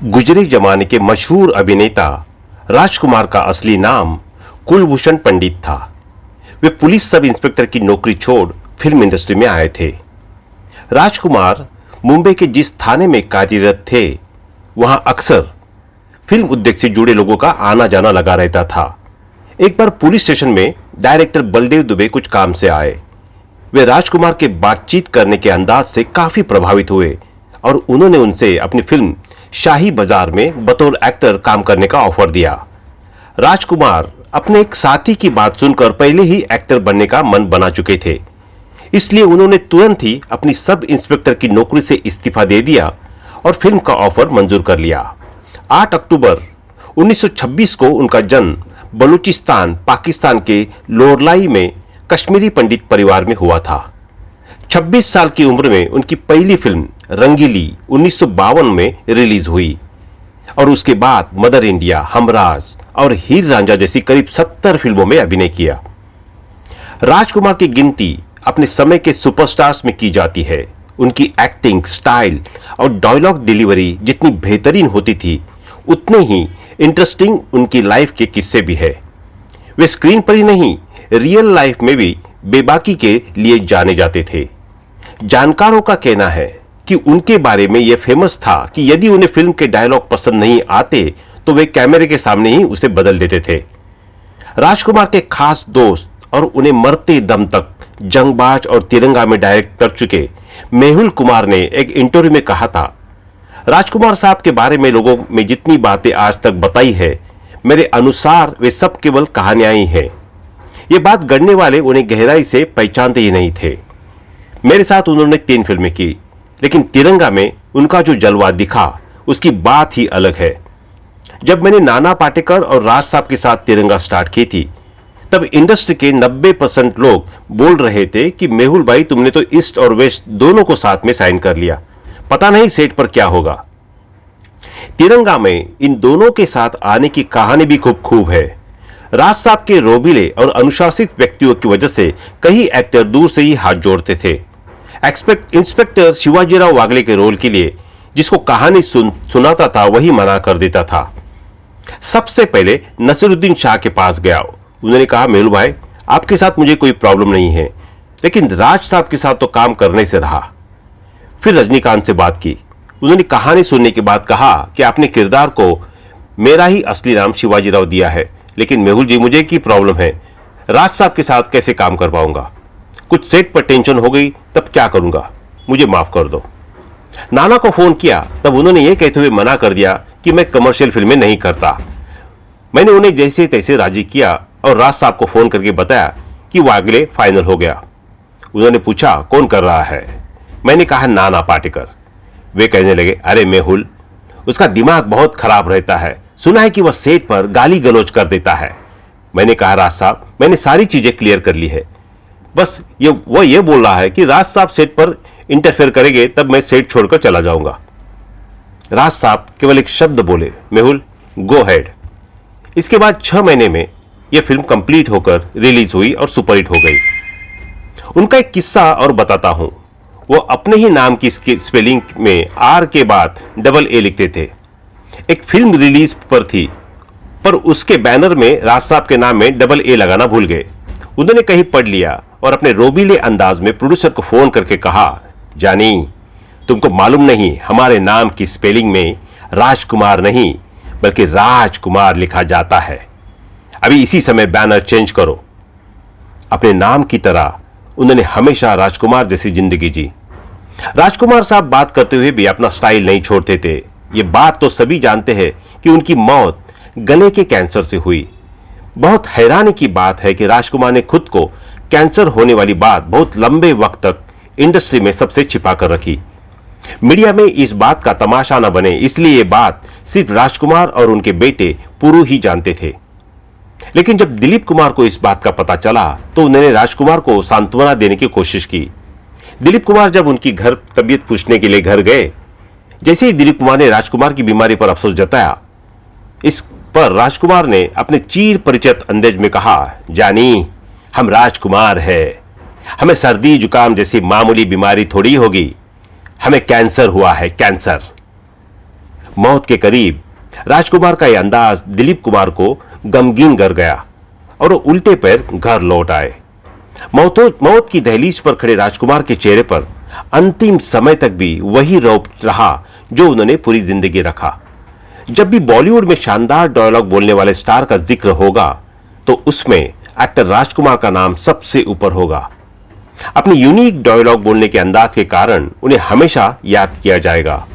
गुजरे जमाने के मशहूर अभिनेता राजकुमार का असली नाम कुलभूषण पंडित था। वे पुलिस सब इंस्पेक्टर की नौकरी छोड़ फिल्म इंडस्ट्री में आए थे। राजकुमार मुंबई के जिस थाने में कार्यरत थे, वहां अक्सर फिल्म उद्योग से जुड़े लोगों का आना जाना लगा रहता था। एक बार पुलिस स्टेशन में डायरेक्टर बलदेव दुबे कुछ काम से आए। वे राजकुमार के बातचीत करने के अंदाज से काफी प्रभावित हुए और उन्होंने उनसे अपनी फिल्म शाही बाजार में बतौर एक्टर काम करने का ऑफर दिया। राजकुमार अपने एक साथी की बात सुनकर पहले ही एक्टर बनने का मन बना चुके थे, इसलिए उन्होंने तुरंत ही अपनी सब इंस्पेक्टर की नौकरी से इस्तीफा दे दिया और फिल्म का ऑफर मंजूर कर लिया। 8 अक्टूबर 1926 को उनका जन्म बलूचिस्तान, पाकिस्तान के लोरलाई में कश्मीरी पंडित परिवार में हुआ था। 26 साल की उम्र में उनकी पहली फिल्म रंगीली 1952 में रिलीज हुई और उसके बाद मदर इंडिया, हमराज और हीर रांझा जैसी करीब 70 फिल्मों में अभिनय किया। राजकुमार की गिनती अपने समय के सुपरस्टार्स में की जाती है। उनकी एक्टिंग स्टाइल और डायलॉग डिलीवरी जितनी बेहतरीन होती थी, उतने ही इंटरेस्टिंग उनकी लाइफ के किस्से भी है। वे स्क्रीन पर ही नहीं, रियल लाइफ में भी बेबाकी के लिए जाने जाते थे। जानकारों का कहना है कि उनके बारे में यह फेमस था कि यदि उन्हें फिल्म के डायलॉग पसंद नहीं आते तो वे कैमरे के सामने ही उसे बदल देते थे। राजकुमार के खास दोस्त और उन्हें मरते दम तक जंगबाज और तिरंगा में डायरेक्ट कर चुके मेहुल कुमार ने एक इंटरव्यू में कहा था, राजकुमार साहब के बारे में लोगों में जितनी बातें आज तक बताई है, मेरे अनुसार वे सब केवल कहानियां ही हैं। ये बात गढ़ने वाले उन्हें गहराई से पहचानते ही नहीं थे। मेरे साथ उन्होंने 3 फिल्में की, लेकिन तिरंगा में उनका जो जलवा दिखा उसकी बात ही अलग है। जब मैंने नाना पाटेकर और राज साहब के साथ तिरंगा स्टार्ट की थी, तब इंडस्ट्री के 90% लोग बोल रहे थे कि मेहुल भाई, तुमने तो ईस्ट और वेस्ट दोनों को साथ में साइन कर लिया, पता नहीं सेट पर क्या होगा। तिरंगा में इन दोनों के साथ आने की कहानी भी खूब है। राज साहब के रोबीले और अनुशासित व्यक्तियों की वजह से कई एक्टर दूर से ही हाथ जोड़ते थे। इंस्पेक्टर शिवाजीराव वागले के रोल के लिए जिसको कहानी सुनाता था, वही मना कर देता था। सबसे पहले नसीरुद्दीन शाह के पास गया। उन्होंने कहा, मेहुल भाई, आपके साथ मुझे कोई प्रॉब्लम नहीं है, लेकिन राज साहब के साथ तो काम करने से रहा। फिर रजनीकांत से बात की। उन्होंने कहानी सुनने के बाद कहा कि आपने किरदार को मेरा ही असली नाम शिवाजीराव दिया है, लेकिन मेहुल जी, मुझे की प्रॉब्लम है, राज साहब के साथ कैसे काम कर पाऊंगा? कुछ सेट पर टेंशन हो गई, तब क्या करूंगा, मुझे माफ कर दो। नाना को फोन किया, तब उन्होंने यह कहते हुए मना कर दिया कि मैं कमर्शियल फिल्में नहीं करता। मैंने उन्हें जैसे तैसे राजी किया और राज साहब को फोन करके बताया कि वागले फाइनल हो गया। उन्होंने पूछा, कौन कर रहा है? मैंने कहा, नाना पाटेकर। वे कहने लगे, अरे मेहुल, उसका दिमाग बहुत खराब रहता है, सुना है कि वह सेट पर गाली गलौज कर देता है। मैंने कहा, राज साहब, मैंने सारी चीजें क्लियर कर ली है, बस वह ये बोल रहा है कि राज साहब सेट पर इंटरफेयर करेंगे तब मैं सेट छोड़कर चला जाऊंगा। राज साहब केवल एक शब्द बोले, मेहुल, गो हेड। इसके बाद 6 महीने में यह फिल्म कंप्लीट होकर रिलीज हुई और सुपरहिट हो गई। उनका एक किस्सा और बताता हूं। वो अपने ही नाम की स्पेलिंग में आर के बाद डबल ए लिखते थे। एक फिल्म रिलीज पर थी, पर उसके बैनर में राज साहब के नाम में डबल ए लगाना भूल गए। उन्होंने कहीं पढ़ लिया और अपने रोबीले अंदाज में प्रोड्यूसर को फोन करके कहा, जानी, तुमको मालूम नहीं, हमारे नाम की स्पेलिंग में राजकुमार नहीं बल्कि राजकुमार लिखा जाता है। अभी इसी समय बैनर चेंज करो। अपने नाम की तरह उन्होंने हमेशा राजकुमार जैसी जिंदगी जी। राजकुमार साहब बात करते हुए भी अपना स्टाइल नहीं छोड़ते थे। ये बात तो सभी जानते हैं कि उनकी मौत गले के कैंसर से हुई। बहुत हैरानी की बात है कि राजकुमार ने खुद को कैंसर होने वाली बात बहुत लंबे वक्त तक इंडस्ट्री में सबसे छिपा कर रखी। मीडिया में इस बात का तमाशा न बने, इसलिए ये बात सिर्फ राजकुमार और उनके बेटे पुरु ही जानते थे। लेकिन जब दिलीप कुमार को इस बात का पता चला तो उन्होंने राजकुमार को सांत्वना देने की कोशिश की। दिलीप कुमार जब उनकी घर तबीयत पूछने के लिए घर गए, जैसे ही दिलीप कुमार ने राजकुमार की बीमारी पर अफसोस जताया, इस पर राजकुमार ने अपने चीर परिचित अंदाज में कहा, जानी, हम राजकुमार है, हमें सर्दी जुकाम जैसी मामूली बीमारी थोड़ी होगी, हमें कैंसर हुआ है, कैंसर। मौत के करीब राजकुमार का यह अंदाज दिलीप कुमार को गमगीन कर गया और वो उल्टे पैर घर लौट आए। मौत की दहलीज पर खड़े राजकुमार के चेहरे पर अंतिम समय तक भी वही रौब रहा जो उन्होंने पूरी जिंदगी रखा। जब भी बॉलीवुड में शानदार डायलॉग बोलने वाले स्टार का जिक्र होगा तो उसमें एक्टर राजकुमार का नाम सबसे ऊपर होगा। अपनी यूनिक डायलॉग बोलने के अंदाज के कारण उन्हें हमेशा याद किया जाएगा।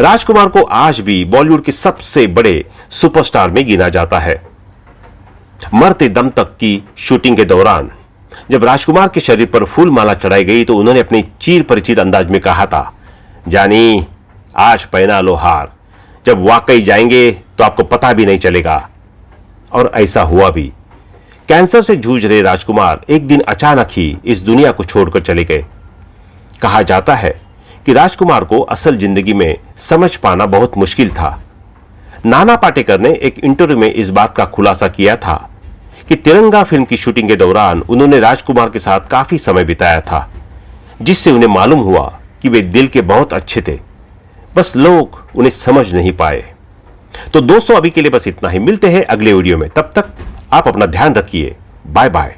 राजकुमार को आज भी बॉलीवुड के सबसे बड़े सुपरस्टार में गिना जाता है। मरते दम तक की शूटिंग के दौरान जब राजकुमार के शरीर पर फूल माला चढ़ाई गई तो उन्होंने अपने चीर परिचित अंदाज में कहा था, जानी आज पहना लो हार, जब वाकई जाएंगे तो आपको पता भी नहीं चलेगा। और ऐसा हुआ भी। कैंसर से जूझ रहे राजकुमार एक दिन अचानक ही इस दुनिया को छोड़कर चले गए। कहा जाता है कि राजकुमार को असल जिंदगी में समझ पाना बहुत मुश्किल था। नाना पाटेकर ने एक इंटरव्यू में इस बात का खुलासा किया था कि तिरंगा फिल्म की शूटिंग के दौरान उन्होंने राजकुमार के साथ काफी समय बिताया था, जिससे उन्हें मालूम हुआ कि वे दिल के बहुत अच्छे थे, बस लोग उन्हें समझ नहीं पाए। तो दोस्तों, अभी के लिए बस इतना ही। मिलते हैं अगले वीडियो में, तब तक आप अपना ध्यान रखिए। Bye bye.